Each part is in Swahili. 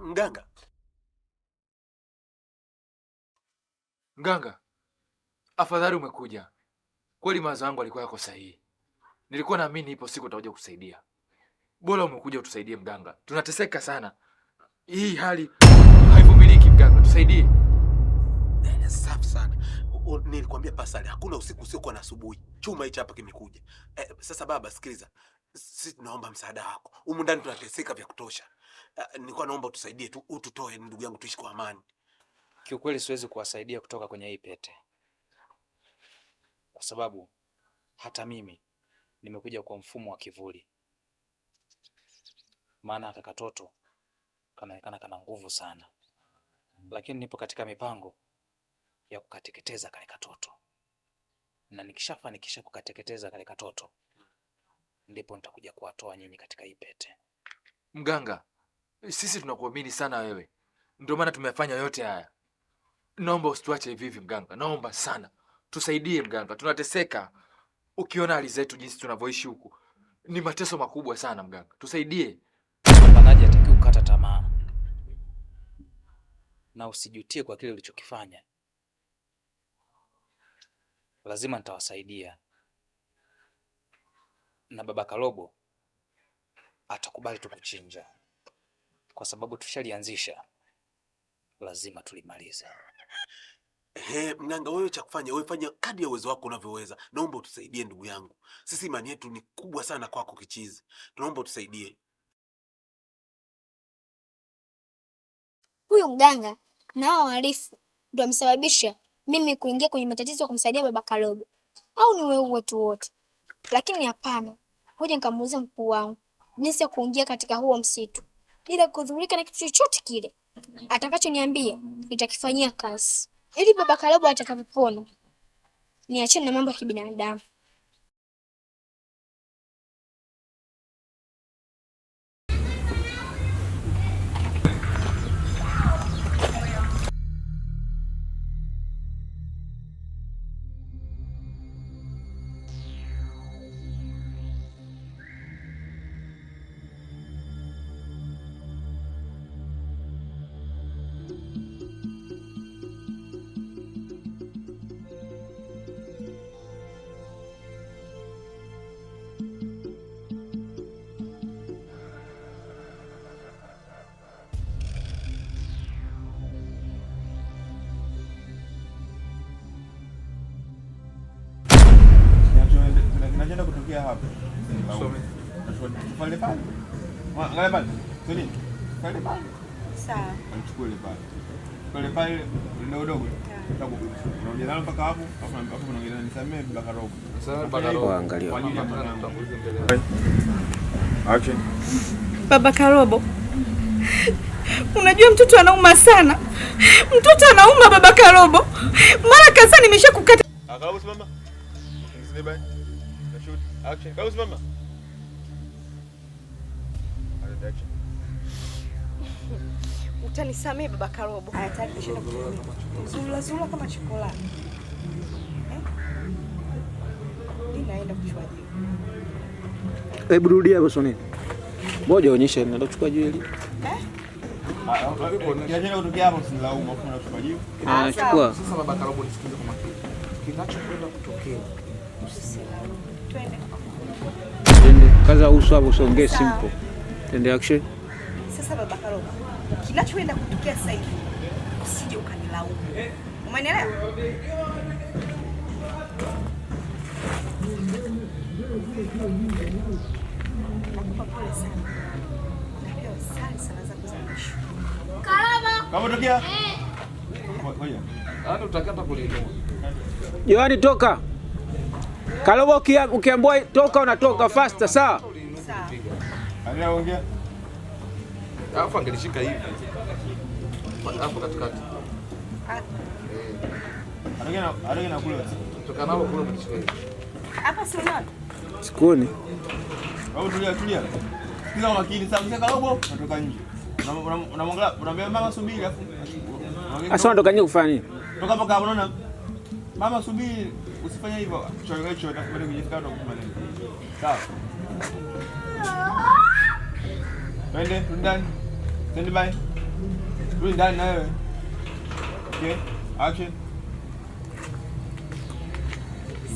Mganga. Mganga, afadhali umekuja. Kweli mawazo yangu alikuwa yako sahihi. Nilikuwa naamini ipo siku utakuja kusaidia. Bora umekuja utusaidie mganga. Tunateseka sana. Hii hali haivumiliki mganga, tusaidie. Safi sana. Nilikwambia Pasali, hakuna usiku usiokuwa na asubuhi. Chuma hichi hapa kimekuja. Sasa baba, sikiliza. Sisi tunaomba msaada wako. Humu ndani tunateseka vya kutosha. Nilikuwa naomba utusaidie tu, ututoe ndugu yangu, tuishi kwa amani. Kiukweli siwezi kuwasaidia kutoka kwenye hii pete, kwa sababu hata mimi nimekuja kwa mfumo wa kivuli. Maana kaka Toto kanaonekana kana nguvu sana, lakini nipo katika mipango ya kukateketeza kale katoto, na nikishafanikisha kukateketeza kale katoto ndipo nitakuja kuwatoa nyinyi katika hii pete. Mganga, sisi tunakuamini sana wewe, ndio maana tumefanya yote haya. Naomba usituache hivi hivi mganga, naomba sana. Tusaidie mganga, tunateseka. Ukiona hali zetu jinsi tunavyoishi huku, ni mateso makubwa sana mganga. Tusaidie. Mpambanaji hataki kukata tamaa. Na usijutie kwa kile ulichokifanya. Lazima nitawasaidia. Na baba Karobo atakubali tukuchinja. Kwa sababu tushalianzisha. Lazima tulimalize. Mganga, wewe cha kufanya, wewe fanya kadri ya uwezo wako unavyoweza. Naomba utusaidie ndugu yangu. Sisi imani yetu ni kubwa sana kwako Kichizi. Tunaomba utusaidie. Huyu mganga na hao wahalifu ndio wamesababisha mimi kuingia kwenye matatizo ya kumsaidia baba Karobo. Au ni wewe wetu wote? Lakini hapana. Hoja nikamuuliza mkuu wangu jinsi ya kuingia katika huo msitu bila kudhurika na kitu chochote kile. Atakachoniambia nitakifanyia kazi. Ili baba Karobo atakapopona niachane na mambo ya kibinadamu. Kinachoenda kutokea hapa. Pale pale. Angalia pale. Sio pale pale. Sawa. Alichukua ile pale. Pale pale ndio dogo. Tabu. Unaona nalo mpaka hapo, hapo unaongelea nisamee baba Karobo. Sasa baba Karobo angalia. Kwa nini hapana tutambulize mbele? Action. Baba Karobo. Unajua mtoto anauma sana. Mtoto anauma baba Karobo. Mara kadhaa nimeshakukata. Karobo simama. Ngisine bye. Na shoot. Action. Karobo simama. Action. Utanisamee baba Karobo. Hataki kushinda kutumia. Zula kama chokola. Ninaenda kuchukua jiwe. Hebu rudia hapo Soni. Ngoja onyesha nenda kuchukua jiwe hili. Kinachoenda kutokea hapo si laumu, afu unachukua jiwe. Chukua. Sasa baba Karobo nisikize kwa makini. Kinachokwenda kutokea. Usisilaumu. Twende. Kaza uso hapo usongee simple. Tende action. Sasa baba Karobo. Kinachoenda kutokea sasa hivi. Usije ukanilaumu. Umeelewa? Kama tokea? Ngoja. Hata utakata kulinua. Yohani toka. Karobo ukiambiwa toka unatoka faster sawa? Sawa. Anaongea. Alafu angelishika hivi. Hapo katikati. Anaongea na kule. Toka nalo kule mshika hivi. Hapa si unaona? Sikoni. Au tulia. Sikiza kwa makini sasa Karobo natoka nje. Unamwangalia, unamwambia mama subiri afu. Asa unatoka nje kufanya nini? Toka mpaka unaona. Mama subiri, usifanye hivyo. Choyo hicho utakwenda kujifika ndo kumaliza. Sawa. Twende ndani. Stand by. Rudi ndani na wewe. Okay, action.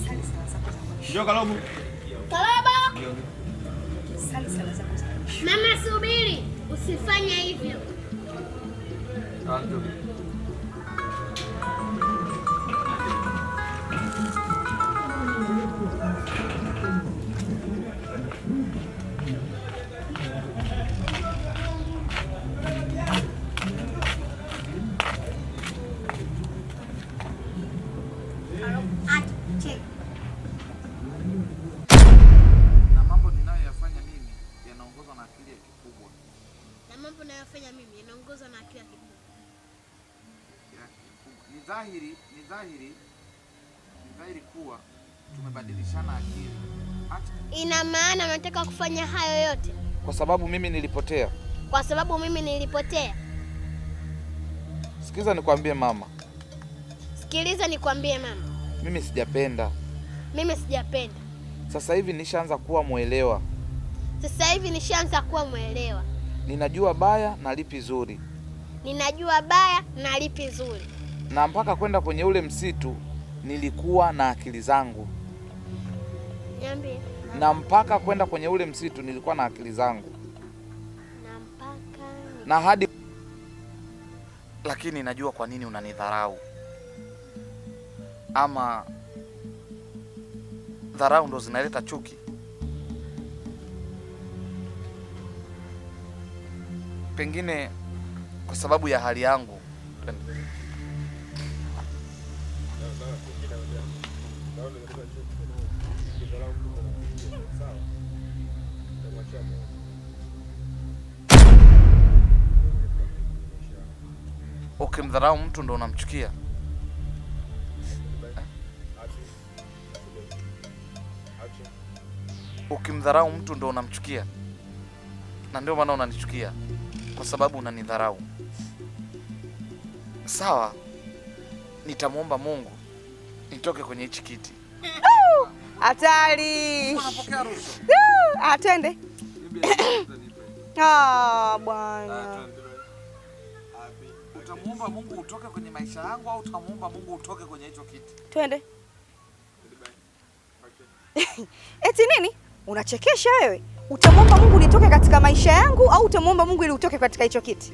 Sali sala zako za mwisho. Njoo Kalobo. Kalobo! Sali sala zako za mwisho. Mama subiri, usifanye hivyo. Na mambo ninayoyafanya mimi yanaongozwa na akili ya kikubwa. Na mambo ninayofanya mimi yanaongozwa na akili kikubwa. Ni dhahiri kuwa tumebadilishana akili. Ina maana unataka kufanya hayo yote Kwa sababu mimi nilipotea. kwa sababu mimi nilipotea? Sikiza nikwambie mama, Sikiliza nikwambie mama, mimi sijapenda. mimi sijapenda. Sasa hivi nishaanza kuwa mwelewa. Sasa hivi nishaanza kuwa mwelewa. Ninajua baya na lipi zuri. Ninajua baya na lipi zuri. Na mpaka kwenda kwenye ule msitu nilikuwa na akili zangu. Niambie. Na mpaka kwenda kwenye ule msitu nilikuwa na akili zangu. Na mpaka Na hadi lakini najua kwa nini unanidharau. Ama dharau ndo zinaleta chuki. Pengine kwa sababu ya hali yangu. Ukimdharau mtu ndo unamchukia. Ukimdharau mtu ndo unamchukia. Na ndio maana unanichukia. Kwa sababu unanidharau. Sawa. Nitamwomba Mungu nitoke kwenye hichi kiti. Hatari. Unapokea rushwa. Atende. Bwana. Utamuomba Mungu utoke kwenye maisha yangu au utamuomba Mungu utoke kwenye hicho kiti? Twende. Eti nini? Unachekesha wewe? Utamwomba Mungu nitoke katika maisha yangu au utamwomba Mungu ili utoke katika hicho kiti?